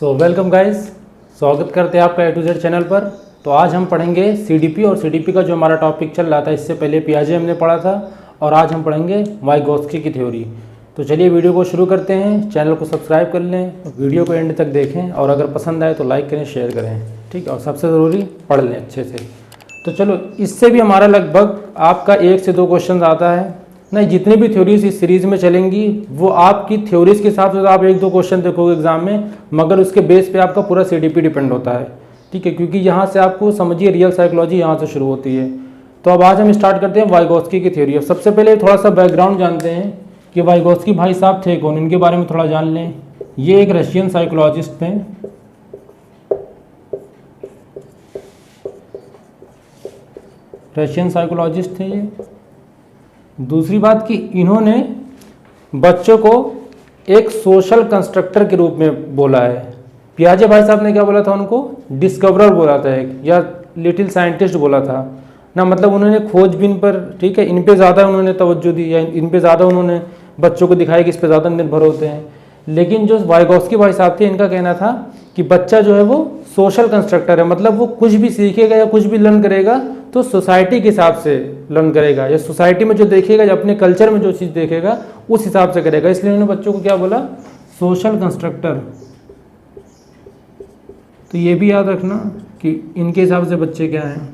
Welcome guys, स्वागत करते हैं आपका ए टू जेड चैनल पर। तो आज हम पढ़ेंगे सीडीपी और सीडीपी का जो हमारा टॉपिक चल रहा था, इससे पहले पियाजे हमने पढ़ा था और आज हम पढ़ेंगे वाइगोत्स्की की थ्योरी। तो चलिए वीडियो को शुरू करते हैं। चैनल को सब्सक्राइब कर लें, वीडियो को एंड तक देखें और अगर पसंद आए तो लाइक करें, शेयर करें, ठीक है। और सबसे ज़रूरी पढ़ लें अच्छे से। तो चलो, इससे भी हमारा लगभग आपका 1 से 2 क्वेश्चन आता है। नहीं, जितनी भी थ्योरीज इस सीरीज़ में चलेंगी वो आपकी थ्योरीज के हिसाब से तो आप 1-2 क्वेश्चन देखोगे एग्जाम में, मगर उसके बेस पे आपका पूरा सीडीपी डिपेंड होता है, ठीक है। क्योंकि यहाँ से आपको समझिए रियल साइकोलॉजी यहाँ से शुरू होती है। तो अब आज हम स्टार्ट करते हैं वाइगोत्स्की की थ्योरी। अब सबसे पहले थोड़ा सा बैकग्राउंड जानते हैं कि वाइगोत्स्की भाई साहब थे कौन, इनके बारे में थोड़ा जान लें। ये एक रशियन साइकोलॉजिस्ट थे। रशियन साइकोलॉजिस्ट थे ये। दूसरी बात कि इन्होंने बच्चों को एक सोशल कंस्ट्रक्टर के रूप में बोला है। पियाजे भाई साहब ने क्या बोला था, उनको डिस्कवरर बोला था एक, या लिटिल साइंटिस्ट बोला था ना। मतलब उन्होंने खोजबीन पर, ठीक है, इन पे ज़्यादा उन्होंने तवज्जो दी, या इन पे ज़्यादा उन्होंने बच्चों को दिखाया कि इस पे ज़्यादा निर्भर होते हैं। लेकिन जो वाइगोत्स्की भाई साहब थे, इनका कहना था कि बच्चा जो है वो सोशल कंस्ट्रक्टर है। मतलब वो कुछ भी सीखेगा या कुछ भी लर्न करेगा तो सोसाइटी के हिसाब से लर्न करेगा, या सोसाइटी में जो देखेगा या अपने कल्चर में जो चीज़ देखेगा उस हिसाब से करेगा। इसलिए उन्होंने बच्चों को क्या बोला, सोशल कंस्ट्रक्टर। तो ये भी याद रखना कि इनके हिसाब से बच्चे क्या हैं।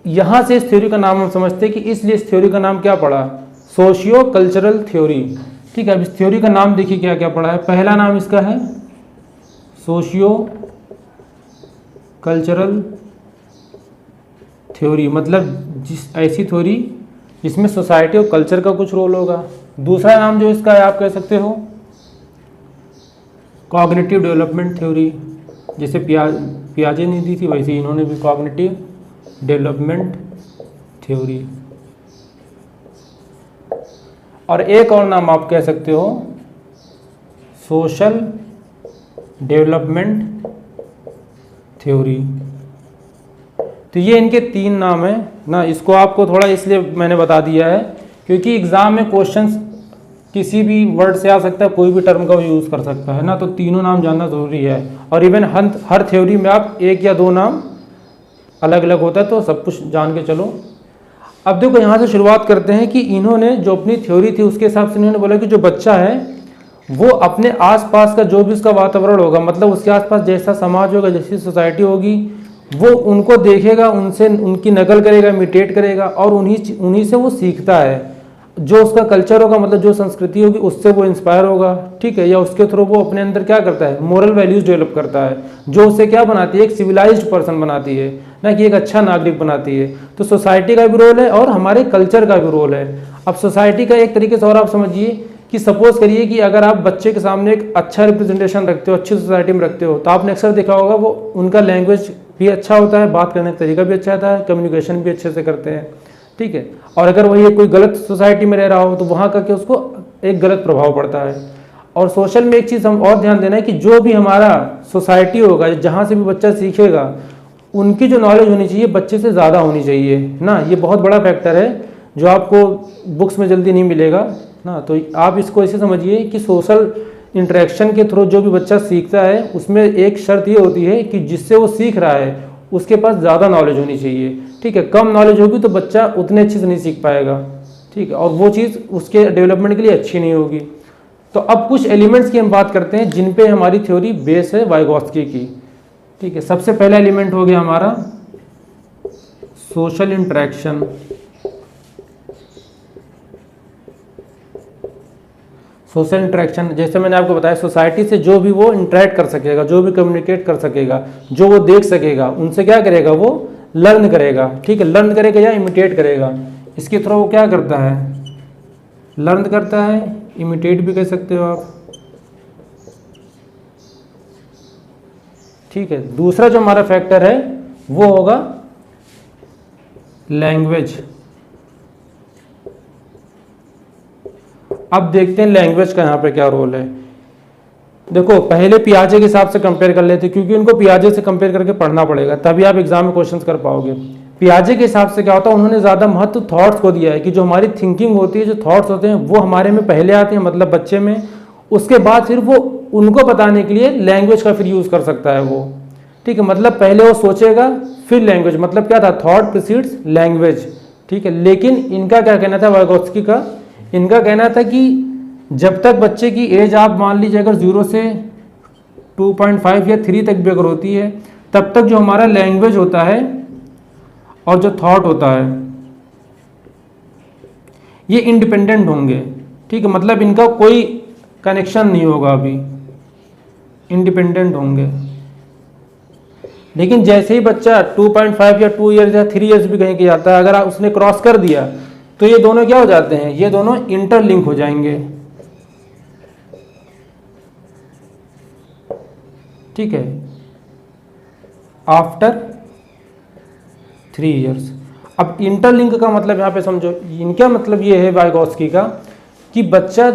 यहाँ से इस थ्योरी का नाम हम समझते हैं कि इसलिए इस थ्योरी का नाम क्या पड़ा, सोशियो कल्चरल थ्योरी, ठीक है। अब इस थ्योरी का नाम देखिए क्या क्या पड़ा है। पहला नाम इसका है सोशियो कल्चरल थ्योरी, मतलब ऐसी थ्योरी जिसमें सोसाइटी और कल्चर का कुछ रोल होगा। दूसरा नाम जो इसका है आप कह सकते हो कॉग्निटिव डेवलपमेंट थ्योरी। जैसे पियाजे ने दी थी वैसे इन्होंने भी कॉग्निटिव डेवलपमेंट थ्योरी। और एक और नाम आप कह सकते हो सोशल डेवलपमेंट थ्योरी। तो ये इनके 3 नाम हैं ना। इसको आपको थोड़ा इसलिए मैंने बता दिया है क्योंकि एग्जाम में क्वेश्चंस किसी भी वर्ड से आ सकता है, कोई भी टर्म का यूज़ कर सकता है ना। तो तीनों नाम जानना ज़रूरी है। और इवन हर थ्योरी में आप 1 या 2 नाम अलग अलग होता है, तो सब कुछ जान के चलो। अब देखो, यहाँ से शुरुआत करते हैं कि इन्होंने जो अपनी थ्योरी थी उसके हिसाब से इन्होंने बोला कि जो बच्चा है वो अपने आसपास का जो भी उसका वातावरण होगा, मतलब उसके आसपास जैसा समाज होगा, जैसी सोसाइटी होगी, वो उनको देखेगा, उनसे उनकी नकल करेगा, इमिटेट करेगा और उन्हीं से वो सीखता है। जो उसका कल्चर होगा, मतलब जो संस्कृति होगी, उससे वो इंस्पायर होगा, ठीक है। या उसके थ्रू वो अपने अंदर क्या करता है, मोरल वैल्यूज डेवलप करता है, जो उसे क्या बनाती है, एक सिविलाइज्ड पर्सन बनाती है ना, कि एक अच्छा नागरिक बनाती है। तो सोसाइटी का भी रोल है और हमारे कल्चर का भी रोल है। अब सोसाइटी का एक तरीके से और आप समझिए कि सपोज करिए कि अगर आप बच्चे के सामने एक अच्छा रिप्रेजेंटेशन रखते हो, अच्छी सोसाइटी में रखते हो, तो आपने अक्सर देखा होगा वो उनका लैंग्वेज भी अच्छा होता है, बात करने का तरीका भी अच्छा होता है, कम्युनिकेशन भी अच्छे से करते हैं, ठीक है। और अगर वही कोई गलत सोसाइटी में रह रहा हो तो वहाँ का क्या उसको एक गलत प्रभाव पड़ता है। और सोशल में एक चीज़ हम और ध्यान देना है कि जो भी हमारा सोसाइटी होगा, जहाँ से भी बच्चा सीखेगा, उनकी जो नॉलेज होनी चाहिए बच्चे से ज़्यादा होनी चाहिए ना। ये बहुत बड़ा फैक्टर है जो आपको बुक्स में जल्दी नहीं मिलेगा ना। तो आप इसको ऐसे समझिए कि सोशल इंटरेक्शन के थ्रू जो भी बच्चा सीखता है उसमें एक शर्त ये होती है कि जिससे वो सीख रहा है उसके पास ज़्यादा नॉलेज होनी चाहिए, ठीक है। कम नॉलेज होगी तो बच्चा उतने अच्छे से नहीं सीख पाएगा, ठीक है, और वो चीज़ उसके डेवलपमेंट के लिए अच्छी नहीं होगी। तो अब कुछ एलिमेंट्स की हम बात करते हैं जिन पे हमारी थ्योरी बेस है वाइगोत्स्की की, ठीक है। सबसे पहला एलिमेंट हो गया हमारा सोशल इंटरेक्शन। सोशल इंटरेक्शन, जैसे मैंने आपको बताया, सोसाइटी से जो भी वो इंटरेक्ट कर सकेगा, जो भी कम्युनिकेट कर सकेगा, जो वो देख सकेगा, उनसे क्या करेगा, वो लर्न करेगा, ठीक है। लर्न करेगा या इमिटेट करेगा, इसके थ्रू वो क्या करता है, लर्न करता है, इमिटेट भी कह सकते हो आप, ठीक है। दूसरा जो हमारा फैक्टर है वो होगा लैंग्वेज। अब देखते हैं लैंग्वेज का यहाँ पे क्या रोल है। देखो, पहले पियाजे के हिसाब से कंपेयर कर लेते, क्योंकि उनको पियाजे से कंपेयर करके पढ़ना पड़ेगा, तभी आप एग्जाम में क्वेश्चंस कर पाओगे। पियाजे के हिसाब से क्या होता है, उन्होंने ज़्यादा महत्व थॉट्स को दिया है कि जो हमारी थिंकिंग होती है, जो थॉट्स होते हैं वो हमारे में पहले आते हैं, मतलब बच्चे में, उसके बाद फिर वो उनको बताने के लिए लैंग्वेज का फिर यूज़ कर सकता है वो, ठीक है। मतलब पहले वो सोचेगा फिर लैंग्वेज, मतलब क्या था, थॉट प्रीसीड्स लैंग्वेज, ठीक है। लेकिन इनका क्या कहना था, वाइगोत्स्की का, इनका कहना था कि जब तक बच्चे की एज आप मान लीजिए अगर 0 से 2.5 या 3 तक भी अगर होती है, तब तक जो हमारा लैंग्वेज होता है और जो थॉट होता है ये इंडिपेंडेंट होंगे, ठीक है। मतलब इनका कोई कनेक्शन नहीं होगा, अभी इंडिपेंडेंट होंगे। लेकिन जैसे ही बच्चा 2.5 या 2 ईयर्स या 3 ईयर्स भी कहीं के जाता है, अगर उसने क्रॉस कर दिया तो ये दोनों क्या हो जाते हैं, ये दोनों इंटरलिंक हो जाएंगे, ठीक है, आफ्टर 3 ईयर्स। अब इंटरलिंक का मतलब यहाँ पे समझो, इनका मतलब ये है वाइगोत्स्की का कि बच्चा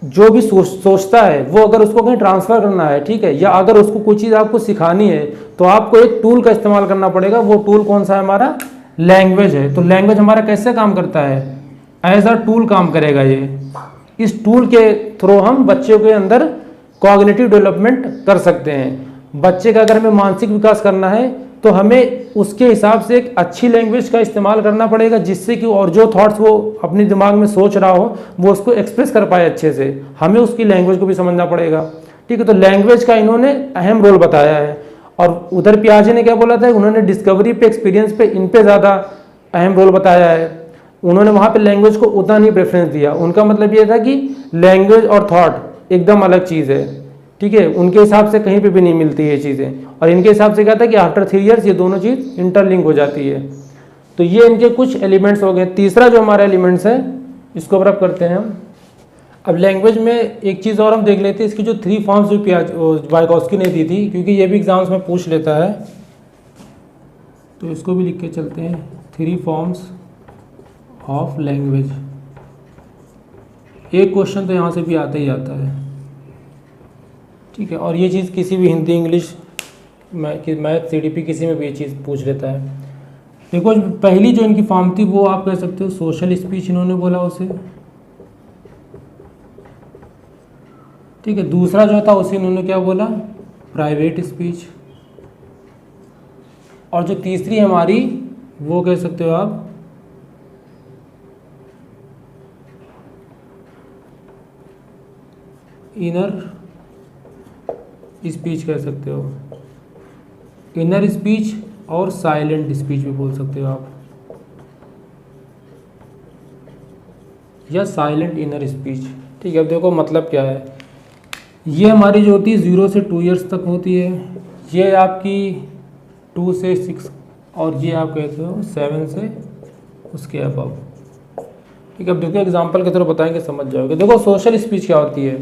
जो भी सोचता है वो अगर उसको कहीं ट्रांसफ़र करना है, ठीक है, या अगर उसको कोई चीज़ आपको सिखानी है तो आपको एक टूल का इस्तेमाल करना पड़ेगा। वो टूल कौन सा है, हमारा लैंग्वेज है। तो लैंग्वेज हमारा कैसे काम करता है, एज अ टूल काम करेगा ये। इस टूल के थ्रू हम बच्चों के अंदर कॉग्निटिव डेवलपमेंट कर सकते हैं। बच्चे का अगर हमें मानसिक विकास करना है तो हमें उसके हिसाब से एक अच्छी लैंग्वेज का इस्तेमाल करना पड़ेगा, जिससे कि और जो थॉट्स वो अपने दिमाग में सोच रहा हो वो उसको एक्सप्रेस कर पाए अच्छे से। हमें उसकी लैंग्वेज को भी समझना पड़ेगा, ठीक है। तो लैंग्वेज का इन्होंने अहम रोल बताया है। और उधर पियाजे ने क्या बोला था, उन्होंने डिस्कवरी पे, एक्सपीरियंस पे, इन पे ज़्यादा अहम रोल बताया है। उन्होंने वहाँ पे लैंग्वेज को उतना नहीं प्रेफरेंस दिया। उनका मतलब ये था कि लैंग्वेज और थॉट एकदम अलग चीज़ है, ठीक है। उनके हिसाब से कहीं पे भी नहीं मिलती ये चीज़ें, और इनके हिसाब से क्या था कि आफ्टर 3 ईयर्स ये दोनों चीज़ इंटरलिंक हो जाती है। तो ये इनके कुछ एलिमेंट्स हो गए। तीसरा जो हमारा एलिमेंट्स है इसको अब करते हैं हम। अब लैंग्वेज में एक चीज़ और हम देख लेते हैं, इसकी जो 3 फॉर्म्स जो वाइगोत्स्की ने दी थी, क्योंकि ये भी एग्जाम्स में पूछ लेता है, तो इसको भी लिख के चलते हैं, 3 फॉर्म्स ऑफ लैंग्वेज। एक क्वेश्चन तो यहाँ से भी आता ही आता है, ठीक है। और ये चीज़ किसी भी हिंदी, इंग्लिश, मैथ, सीडीपी किसी में भी ये चीज़ पूछ लेता है। देखो पहली जो इनकी फॉर्म थी वो आप कह सकते हो सोशल स्पीच, इन्होंने बोला उसे, ठीक है। दूसरा जो था उसे इन्होंने क्या बोला, प्राइवेट स्पीच। और जो तीसरी हमारी वो कह सकते हो आप इनर स्पीच कह सकते हो। इनर स्पीच और साइलेंट स्पीच भी बोल सकते हो आप, या साइलेंट इनर स्पीच, ठीक है। अब देखो मतलब क्या है, ये हमारी जो होती है 0 से 2 ईयर्स तक होती है, ये आपकी 2 से 6, और ये आप कहते हो 7 से उसके अबव, ठीक है। अब देखो एग्जाम्पल के थ्रू बताएंगे, समझ जाओगे। देखो सोशल स्पीच क्या होती है,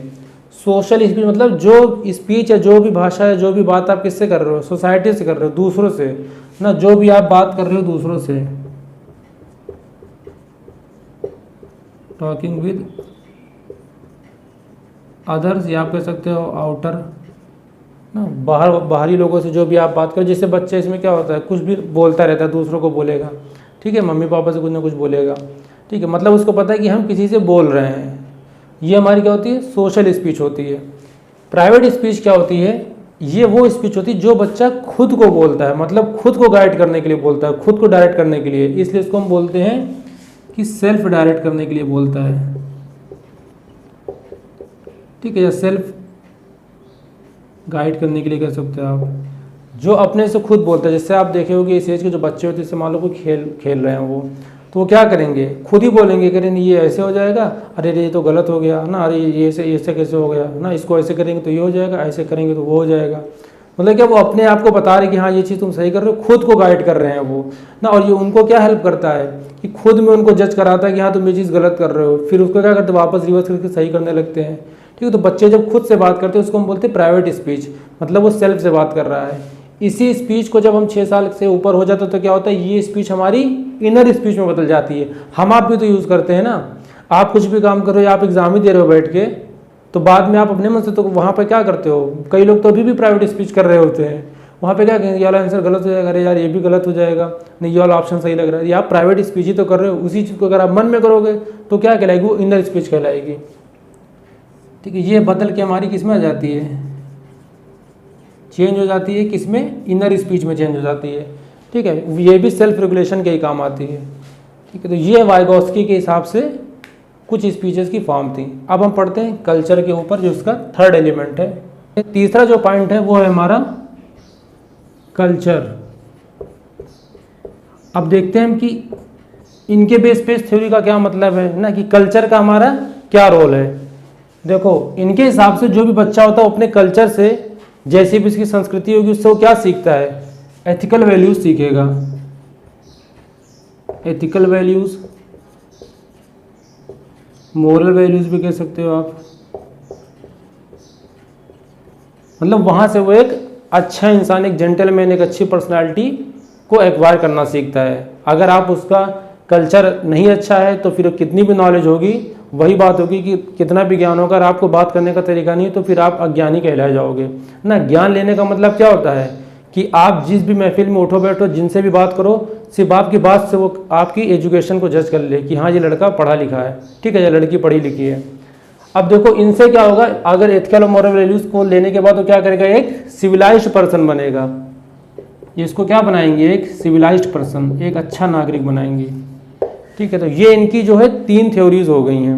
सोशल स्पीच मतलब जो स्पीच है, जो भी भाषा है, जो भी बात आप किससे कर रहे हो, सोसाइटी से कर रहे हो, दूसरों से ना, जो भी आप बात कर रहे हो दूसरों से, टॉकिंग विद अदर्स, या आप कह सकते हो आउटर ना, बाहरी लोगों से जो भी आप बात करो। जैसे बच्चे, इसमें क्या होता है, कुछ भी बोलता रहता है, दूसरों को बोलेगा, ठीक है, मम्मी पापा से कुछ ना कुछ बोलेगा, ठीक है। मतलब उसको पता है कि हम किसी से बोल रहे हैं। ये हमारी क्या होती है, सोशल स्पीच होती है। प्राइवेट स्पीच क्या होती है, ये वो स्पीच होती है जो बच्चा खुद को बोलता है, मतलब खुद को गाइड करने के लिए बोलता है, खुद को डायरेक्ट करने के लिए, इसलिए इसको हम बोलते हैं कि सेल्फ डायरेक्ट करने के लिए बोलता है, ठीक है, या सेल्फ गाइड करने के लिए कह सकते हो आप, जो अपने से खुद बोलता है। जैसे आप देखे होगे इस एज के जो बच्चे होते हैं, जैसे मान लो कोई खेल रहे हैं वो, तो वो क्या करेंगे, खुद ही बोलेंगे, करेंगे ये ऐसे हो जाएगा, अरे ये तो गलत हो गया ना, अरे ये ऐसे कैसे हो गया ना, इसको ऐसे करेंगे तो ये हो जाएगा, ऐसे करेंगे तो वो हो जाएगा। मतलब क्या, वो अपने आप को बता रहे कि हाँ ये चीज़ तुम सही कर रहे हो, खुद को गाइड कर रहे हैं वो ना। और ये उनको क्या हेल्प करता है कि खुद में उनको जज कराता है कि हाँ तुम ये चीज़ गलत कर रहे हो, फिर उसको क्या करते हैं, वापस रिवर्स करके सही करने लगते हैं, ठीक है। तो बच्चे जब खुद से बात करते हैं उसको हम बोलते हैं प्राइवेट स्पीच, मतलब वो सेल्फ से बात कर रहा है। इसी स्पीच को जब हम 6 साल से ऊपर हो जाते तो क्या होता है, ये स्पीच हमारी इनर स्पीच में बदल जाती है। हम आप भी तो यूज़ करते हैं ना, आप कुछ भी काम कर रहे हो, आप एग्जाम ही दे रहे हो बैठ के, तो बाद में आप अपने मन से तो वहाँ पर क्या करते हो, कई लोग तो अभी भी प्राइवेट स्पीच कर रहे होते हैं, वहाँ पे क्या कहेंगे, ये वाला आंसर गलत हो जाएगा, अरे यार ये भी गलत हो जाएगा, नहीं ये वाला ऑप्शन सही लग रहा है। ये आप प्राइवेट स्पीच ही तो कर रहे हो, उसी चीज़ को अगर आप मन में करोगे तो क्या कहलाएगी, वो इनर स्पीच कहलाएगी। ठीक है, ये बदल के हमारी किस में आ जाती है, चेंज हो जाती है, किस में, इनर स्पीच में चेंज हो जाती है। ठीक है, ये भी सेल्फ रेगुलेशन के ही काम आती है। ठीक है, तो ये वाइगोस्की के हिसाब से कुछ स्पीचेस की फॉर्म थी। अब हम पढ़ते हैं कल्चर के ऊपर, जो उसका थर्ड एलिमेंट है। तीसरा जो पॉइंट है वो है हमारा कल्चर। अब देखते हैं हम कि इनके बेस पे थ्योरी का क्या मतलब है ना, कि कल्चर का हमारा क्या रोल है। देखो, इनके हिसाब से जो भी बच्चा होता है अपने कल्चर से, जैसी भी उसकी संस्कृति होगी, उससे वो क्या सीखता है, एथिकल वैल्यूज सीखेगा। एथिकल वैल्यूज, मोरल वैल्यूज भी कह सकते हो आप। मतलब वहां से वो एक अच्छा इंसान, एक जेंटलमैन, एक अच्छी पर्सनालिटी को एक्वायर करना सीखता है। अगर आप उसका कल्चर नहीं अच्छा है तो फिर कितनी भी नॉलेज होगी, वही बात होगी कि कितना भी ज्ञान होगा, अगर आपको बात करने का तरीका नहीं है तो फिर आप अज्ञानी कहलाए जाओगे ना। ज्ञान लेने का मतलब क्या होता है कि आप जिस भी महफिल में उठो बैठो, जिनसे भी बात करो, सिर्फ आपकी बात से वो आपकी एजुकेशन को जज कर ले कि हाँ ये लड़का पढ़ा लिखा है, ठीक है, ये लड़की पढ़ी लिखी है। अब देखो इनसे क्या होगा, अगर एथिकल और मॉरल वैल्यूज को लेने के बाद वो क्या करेगा, एक सिविलाइज्ड पर्सन बनेगा। इसको क्या बनाएंगे, एक सिविलाइज्ड पर्सन, एक अच्छा नागरिक बनाएंगे। ठीक है, तो ये इनकी जो है 3 थ्योरीज हो गई हैं,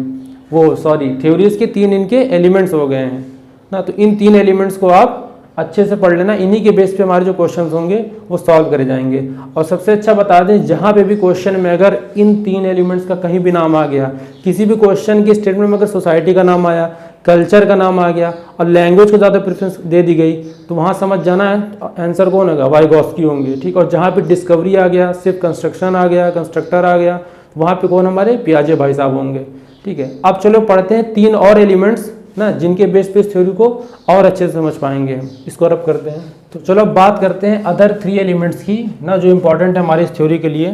वो सॉरी थ्योरीज के 3 इनके एलिमेंट्स हो गए हैं ना। तो इन 3 एलिमेंट्स को आप अच्छे से पढ़ लेना, इन्हीं के बेस पे हमारे जो क्वेश्चंस होंगे वो सॉल्व करे जाएंगे। और सबसे अच्छा बता दें, जहाँ पे भी क्वेश्चन में अगर इन 3 एलिमेंट्स का कहीं भी नाम आ गया, किसी भी क्वेश्चन के स्टेटमेंट में अगर सोसाइटी का नाम आया, कल्चर का नाम आ गया और लैंग्वेज को ज़्यादा प्रेफरेंस दे दी गई, तो वहाँ समझ जाना है आंसर कौन होगा, वाइगोस्की होंगे। ठीक, और जहाँ पे डिस्कवरी आ गया, सिर्फ कंस्ट्रक्शन आ गया, कंस्ट्रक्टर आ गया, वहाँ पे कौन, हमारे पियाजे भाई साहब होंगे। ठीक है, अब चलो पढ़ते हैं 3 और एलिमेंट्स ना, जिनके बेस पे इस थ्योरी को और अच्छे से समझ पाएंगे। इसको रब करते हैं। तो चलो अब बात करते हैं अदर 3 एलिमेंट्स की ना, जो इंपॉर्टेंट है हमारी इस थ्योरी के लिए।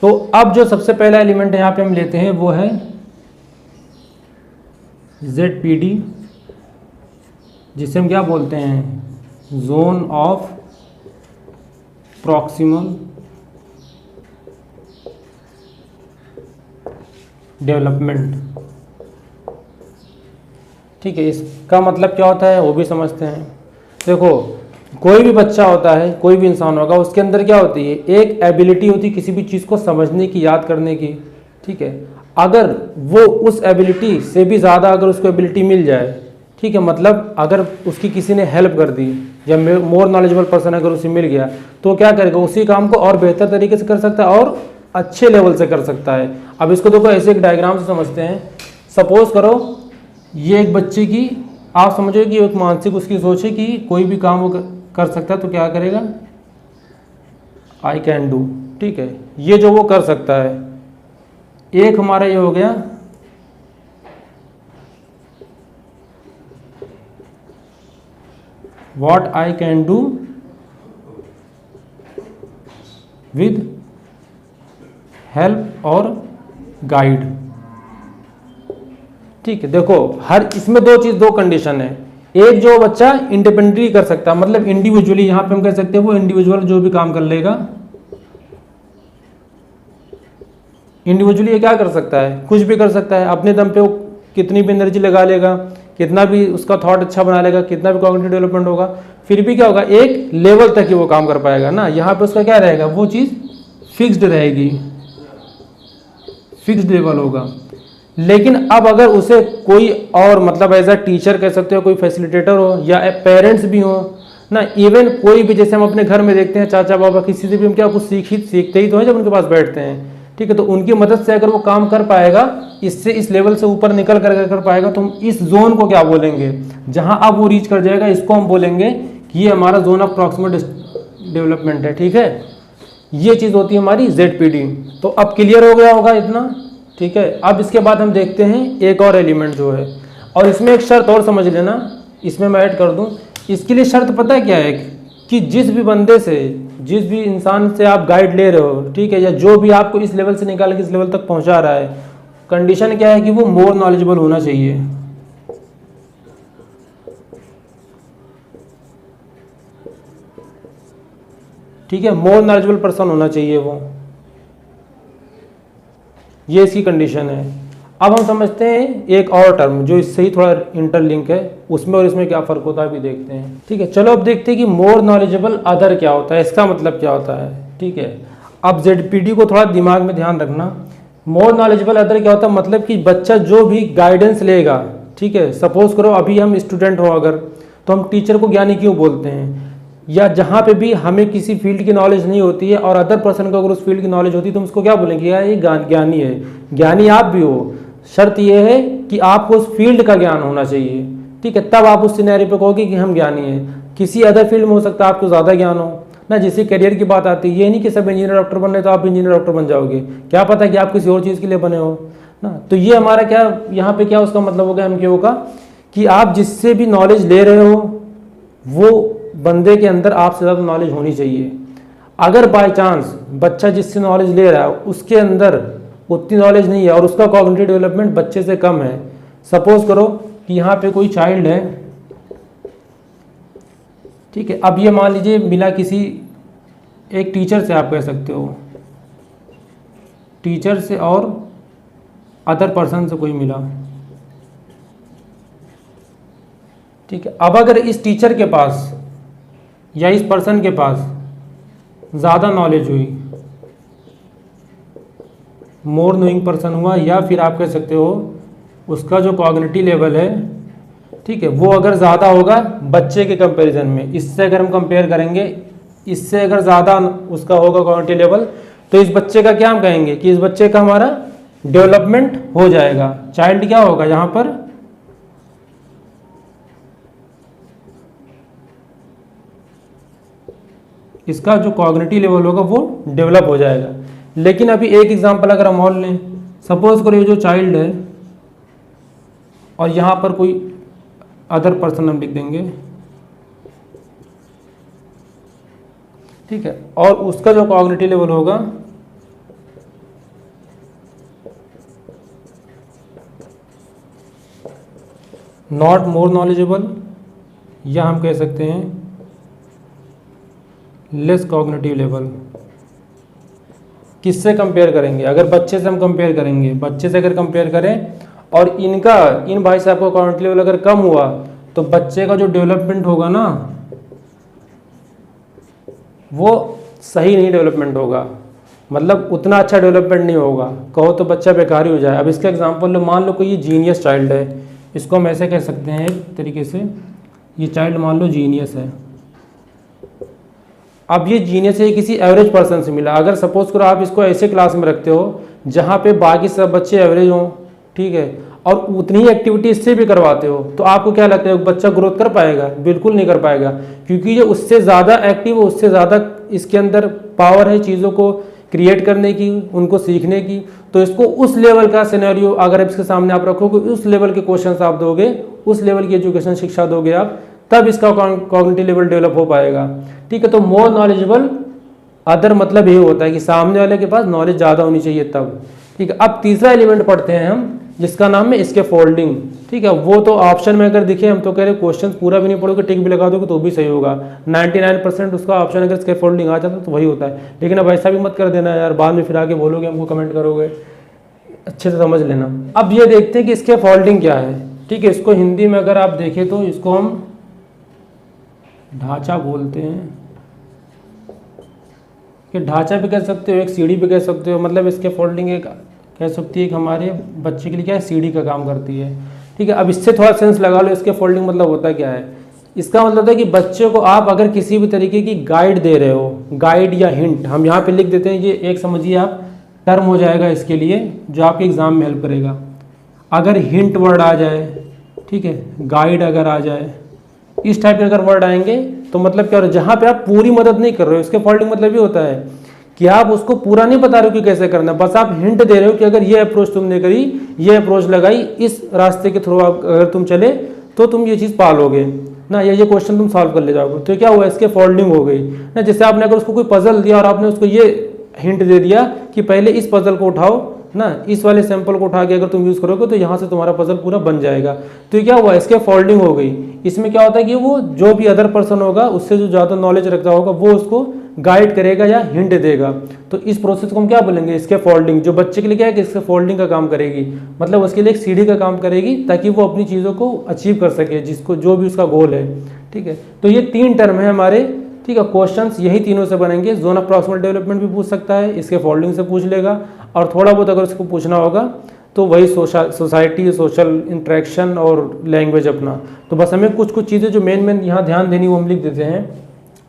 तो अब जो सबसे पहला एलिमेंट यहाँ पे हम लेते हैं वो है ZPD, जिसे हम क्या बोलते हैं, जोन ऑफ प्रॉक्सिमल डेवलपमेंट। ठीक है, इसका मतलब क्या होता है वो भी समझते हैं। देखो, कोई भी बच्चा होता है, कोई भी इंसान होगा, उसके अंदर क्या होती है, एक एबिलिटी होती है किसी भी चीज़ को समझने की, याद करने की। ठीक है, अगर वो उस एबिलिटी से भी ज़्यादा अगर उसको एबिलिटी मिल जाए, ठीक है, मतलब अगर उसकी किसी ने हेल्प कर दी या मोर नॉलेजेबल पर्सन अगर उसे मिल गया, तो क्या करेगा, उसी काम को और बेहतर तरीके से कर सकता है और अच्छे लेवल से कर सकता है। अब इसको देखो ऐसे एक डायग्राम से समझते हैं। सपोज करो ये एक बच्चे की, आप समझो कि एक मानसिक उसकी सोच है कि कोई भी काम वो कर सकता है, तो क्या करेगा, आई कैन डू। ठीक है, ये जो वो कर सकता है, एक हमारा ये हो गया what I can do with help और गाइड। ठीक है, देखो हर इसमें दो कंडीशन है। एक, जो बच्चा इंडिपेंडेंटली कर सकता है, मतलब इंडिविजुअली, यहां पे हम कह सकते हैं वो इंडिविजुअल जो भी काम कर लेगा, इंडिविजुअली ये क्या कर सकता है, कुछ भी कर सकता है अपने दम पे। वो कितनी भी एनर्जी लगा लेगा, कितना भी उसका थॉट अच्छा बना लेगा, कितना भी कॉग्निटिव डेवलपमेंट होगा, फिर भी क्या होगा, एक लेवल तक ही वो काम कर पाएगा ना। यहाँ पे उसका क्या रहेगा, वो चीज़ फिक्स्ड रहेगी, फिक्स्ड लेवल होगा। लेकिन अब अगर उसे कोई और, मतलब एज अ टीचर कह सकते हो, कोई फैसिलिटेटर हो या पेरेंट्स भी हो ना, इवन कोई भी, जैसे हम अपने घर में देखते हैं चाचा बाबा, किसी से भी हम क्या कुछ सीखते ही तो हैं जब उनके पास बैठते हैं। ठीक है, तो उनकी मदद से अगर वो काम कर पाएगा, इससे इस लेवल से ऊपर निकल कर पाएगा, तो हम इस जोन को क्या बोलेंगे, जहां अब वो रीच कर जाएगा, इसको हम बोलेंगे कि ये हमारा जोन ऑफ प्रॉक्सिमल डेवलपमेंट है। ठीक है, ये चीज़ होती है हमारी ZPD। तो अब क्लियर हो गया होगा इतना। ठीक है, अब इसके बाद हम देखते हैं एक और एलिमेंट जो है, और इसमें एक शर्त और समझ लेना, इसमें मैं ऐड कर दूं। इसके लिए शर्त पता है क्या है, कि जिस भी बंदे से, जिस भी इंसान से आप गाइड ले रहे हो, ठीक है, या जो भी आपको इस लेवल से निकाल के इस लेवल तक पहुंचा रहा है, कंडीशन क्या है कि वो मोर नॉलेजेबल होना चाहिए। ठीक है, मोर नॉलेजेबल पर्सन होना चाहिए वो, ये इसकी कंडीशन है। अब हम समझते हैं एक और टर्म जो इससे ही थोड़ा इंटरलिंक है, उसमें और इसमें क्या फ़र्क होता है अभी देखते हैं। ठीक है, चलो अब देखते हैं कि मोर नॉलेजेबल अदर क्या होता है, इसका मतलब क्या होता है। ठीक है, अब ZPD को थोड़ा दिमाग में ध्यान रखना। मोर नॉलेजेबल अदर क्या होता है, मतलब कि बच्चा जो भी गाइडेंस लेगा, ठीक है, सपोज करो अभी हम स्टूडेंट हो अगर, तो हम टीचर को ज्ञानी क्यों बोलते हैं, या जहाँ पे भी हमें किसी फील्ड की नॉलेज नहीं होती है और अदर पर्सन को अगर उस फील्ड की नॉलेज होती है तो हम उसको क्या बोलेंगे, यार ये ज्ञानी है। ज्ञानी आप भी हो, शर्त यह है कि आपको उस फील्ड का ज्ञान होना चाहिए। ठीक है, तब आप उस सिनेरियो पे कहोगे कि हम ज्ञानी हैं। किसी अदर फील्ड में हो सकता है आपको ज़्यादा ज्ञान हो ना। जैसे करियर की बात आती है, ये नहीं कि सब इंजीनियर डॉक्टर बन रहे तो आप इंजीनियर डॉक्टर बन जाओगे, क्या पता कि आप किसी और चीज़ के लिए बने हो ना। तो ये हमारा क्या यहाँ पे क्या उसका मतलब हो गया, हम क्या होगा कि आप जिससे भी नॉलेज ले रहे हो वो बंदे के अंदर आपसे ज़्यादा नॉलेज होनी चाहिए। अगर बाय चांस बच्चा जिससे नॉलेज ले रहा है उसके अंदर उतनी नॉलेज नहीं है और उसका कॉग्निटिव डेवलपमेंट बच्चे से कम है, सपोज करो कि यहाँ पे कोई चाइल्ड है, ठीक है, अब ये मान लीजिए मिला किसी एक टीचर से, आप कह सकते हो टीचर से और अदर पर्सन से कोई मिला। ठीक है, अब अगर इस टीचर के पास या इस पर्सन के पास ज़्यादा नॉलेज हुई, मोर नोइंग पर्सन हुआ, या फिर आप कह सकते हो उसका जो कॉग्निटिव लेवल है, ठीक है, वो अगर ज़्यादा होगा बच्चे के कंपैरिजन में, इससे अगर हम कंपेयर करेंगे, इससे अगर ज़्यादा उसका होगा कॉग्निटिव लेवल, तो इस बच्चे का क्या हम कहेंगे कि इस बच्चे का हमारा डेवलपमेंट हो जाएगा। चाइल्ड क्या होगा यहाँ पर, इसका जो कॉग्निटिव लेवल होगा वो डेवलप हो जाएगा। लेकिन अभी एक एग्जांपल अगर हम और लें, सपोज करो ये जो चाइल्ड है और यहाँ पर कोई अदर पर्सन हम लिख देंगे, ठीक है, और उसका जो कॉग्निटिव लेवल होगा नॉट मोर नॉलेजेबल, या हम कह सकते हैं लेस कॉग्निटिव लेवल। किससे कंपेयर करेंगे, अगर बच्चे से हम कंपेयर करेंगे, बच्चे से अगर कंपेयर करें और इन भाई साहब का कॉग्निटिव लेवल अगर कम हुआ तो बच्चे का जो डेवलपमेंट होगा ना वो सही नहीं डेवलपमेंट होगा, मतलब उतना अच्छा डेवलपमेंट नहीं होगा, कहो तो बच्चा बेकार ही हो जाए। अब इसका एग्जांपल लो, मान लो कोई ये जीनियस चाइल्ड है, इसको हम ऐसे कह सकते हैं एक तरीके से, ये चाइल्ड मान लो जीनियस है। अब ये जीनियस है किसी एवरेज पर्सन से मिला, अगर सपोज करो आप इसको ऐसे क्लास में रखते हो जहाँ पे बाकी सब बच्चे एवरेज हों, ठीक है, और उतनी ही एक्टिविटी इससे भी करवाते हो, तो आपको क्या लगता है बच्चा ग्रोथ कर पाएगा? बिल्कुल नहीं कर पाएगा, क्योंकि जो उससे ज़्यादा एक्टिव है उससे ज़्यादा इसके अंदर पावर है चीज़ों को क्रिएट करने की, उनको सीखने की। तो इसको उस लेवल का सिनेरियो अगर इसके सामने आप रखोगे, उस लेवल के क्वेश्चंस आप दोगे, उस लेवल की एजुकेशन शिक्षा दोगे आप, तब इसका कॉग्निटिव लेवल डेवलप हो पाएगा। ठीक है, तो मोर नॉलेजेबल अदर मतलब ये होता है कि सामने वाले के पास नॉलेज ज़्यादा होनी चाहिए तब। ठीक है, अब तीसरा एलिमेंट पढ़ते हैं हम जिसका नाम है इसके फोल्डिंग। ठीक है, वो तो ऑप्शन में अगर दिखे, हम तो कह रहे क्वेश्चन पूरा भी नहीं पढ़ोगे, टिक भी लगा दोगे तो भी सही होगा। 99% उसका ऑप्शन अगर इसके फोल्डिंग आ जाता तो वही होता है। लेकिन अब ऐसा भी मत कर देना यार, बाद में फिर आके बोलोगे हमको कमेंट करोगे, अच्छे से समझ लेना। अब ये देखते हैं कि इसके फोल्डिंग क्या है। ठीक है, इसको हिंदी में अगर आप देखें तो इसको हम ढांचा बोलते हैं, कि ढांचा भी कह सकते हो, एक सीढ़ी भी कह सकते हो, मतलब इसके फोल्डिंग एक कह सकती है कि हमारे बच्चे के लिए क्या है, सीढ़ी का काम करती है। ठीक है, अब इससे थोड़ा सेंस लगा लो, इसके फोल्डिंग मतलब होता क्या है। इसका मतलब होता है कि बच्चे को आप अगर किसी भी तरीके की गाइड दे रहे हो, गाइड या हिंट हम यहाँ पे लिख देते हैं, ये एक समझिए आप टर्म हो जाएगा इसके लिए जो आपके एग्जाम में हेल्प करेगा। अगर हिंट वर्ड आ जाए, ठीक है, गाइड अगर आ जाए, इस टाइप के अगर वर्ड आएंगे तो मतलब क्या हो रहा है, जहाँ पे आप पूरी मदद नहीं कर रहे हो, इसके फोल्डिंग मतलब ये होता है कि आप उसको पूरा नहीं बता रहे हो कि कैसे करना है, बस आप हिंट दे रहे हो कि अगर ये अप्रोच तुमने करी, ये अप्रोच लगाई, इस रास्ते के थ्रू अगर तुम चले तो तुम ये चीज़ पालोगे ना, या ये क्वेश्चन तुम सॉल्व कर ले जाओगे। तो क्या हुआ, इसके फोल्डिंग हो गई ना। जैसे आपने अगर उसको कोई पजल दिया और आपने उसको ये हिंट दे दिया कि पहले इस पजल को उठाओ ना, इस वाले सैंपल को उठा के अगर तुम यूज़ करोगे तो यहाँ से तुम्हारा पजल पूरा बन जाएगा। तो क्या हुआ, इसके फोल्डिंग हो गई। इसमें क्या होता है कि वो जो भी अदर पर्सन होगा उससे जो ज़्यादा नॉलेज रखता होगा वो उसको गाइड करेगा या हिंट देगा। तो इस प्रोसेस को हम क्या बोलेंगे, स्कैफोल्डिंग। जो बच्चे के लिए क्या है कि स्कैफोल्डिंग का काम करेगी, मतलब उसके लिए एक सीढ़ी का काम करेगी ताकि वो अपनी चीज़ों को अचीव कर सके, जिसको जो भी उसका गोल है। ठीक है, तो ये 3 टर्म है हमारे। ठीक है, क्वेश्चंस यही तीनों से बनेंगे। जोन ऑफ प्रॉक्सिमल डेवलपमेंट भी पूछ सकता है, इसके फोल्डिंग से पूछ लेगा, और थोड़ा बहुत अगर उसको पूछना होगा तो वही सोसाइटी, सोशल इंटरेक्शन और लैंग्वेज अपना। तो बस हमें कुछ कुछ चीज़ें जो मेन यहाँ ध्यान देनी वो हम लिख देते हैं।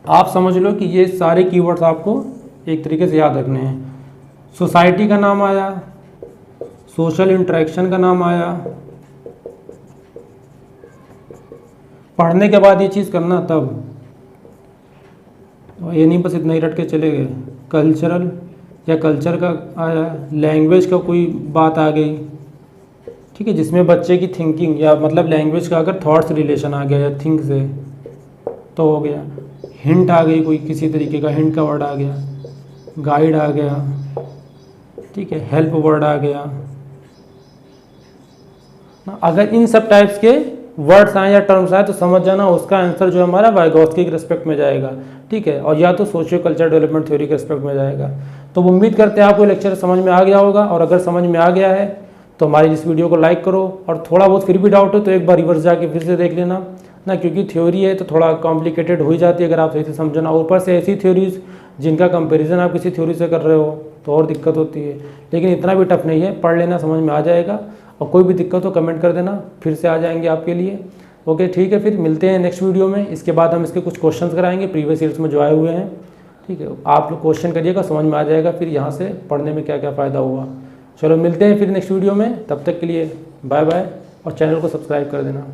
आप समझ लो कि ये सारे कीवर्ड्स आपको एक तरीके से याद रखने हैं। सोसाइटी का नाम आया, सोशल इंटरेक्शन का नाम आया, पढ़ने के बाद ये चीज़ करना तब, ये नहीं बस इतना ही रट के चले गए। कल्चरल या कल्चर का आया, लैंग्वेज का कोई बात आ गई, ठीक है, जिसमें बच्चे की थिंकिंग या मतलब लैंग्वेज का अगर थॉट्स रिलेशन आ गया या थिंक से तो हो गया। हिंट आ गई, कोई किसी तरीके का हिंट का वर्ड आ गया, गाइड आ गया, ठीक है, हेल्प वर्ड आ गया। अगर इन सब टाइप्स के वर्ड्स आए या टर्म्स आए तो समझ जाना उसका आंसर जो हमारा वाइगोत्स्की के रिस्पेक्ट में जाएगा। ठीक है, और या तो सोशियो कल्चर डेवलपमेंट थ्योरी के रिस्पेक्ट में जाएगा। तो उम्मीद करते हैं आपको लेक्चर समझ में आ गया होगा, और अगर समझ में आ गया है तो हमारी इस वीडियो को लाइक करो, और थोड़ा बहुत फिर भी डाउट हो तो एक बार रिवर्स जाके फिर से देख लेना ना, क्योंकि थ्योरी है तो थोड़ा कॉम्प्लिकेटेड हो ही जाती है अगर आप सही से समझना। ऊपर से ऐसी थ्योरीज जिनका कंपैरिजन आप किसी थ्योरी से कर रहे हो तो और दिक्कत होती है, लेकिन इतना भी टफ नहीं है, पढ़ लेना, समझ में आ जाएगा। और कोई भी दिक्कत हो कमेंट कर देना, फिर से आ जाएंगे आपके लिए। ओके, ठीक है, फिर मिलते हैं नेक्स्ट वीडियो में। इसके बाद हम इसके कुछ क्वेश्चंस कराएंगे प्रीवियस ईयर्स में जो आए हुए हैं। ठीक है, आप लोग क्वेश्चन करिएगा, समझ में आ जाएगा फिर यहाँ से पढ़ने में क्या क्या फ़ायदा हुआ। चलो मिलते हैं फिर नेक्स्ट वीडियो में, तब तक के लिए बाय बाय, और चैनल को सब्सक्राइब कर देना।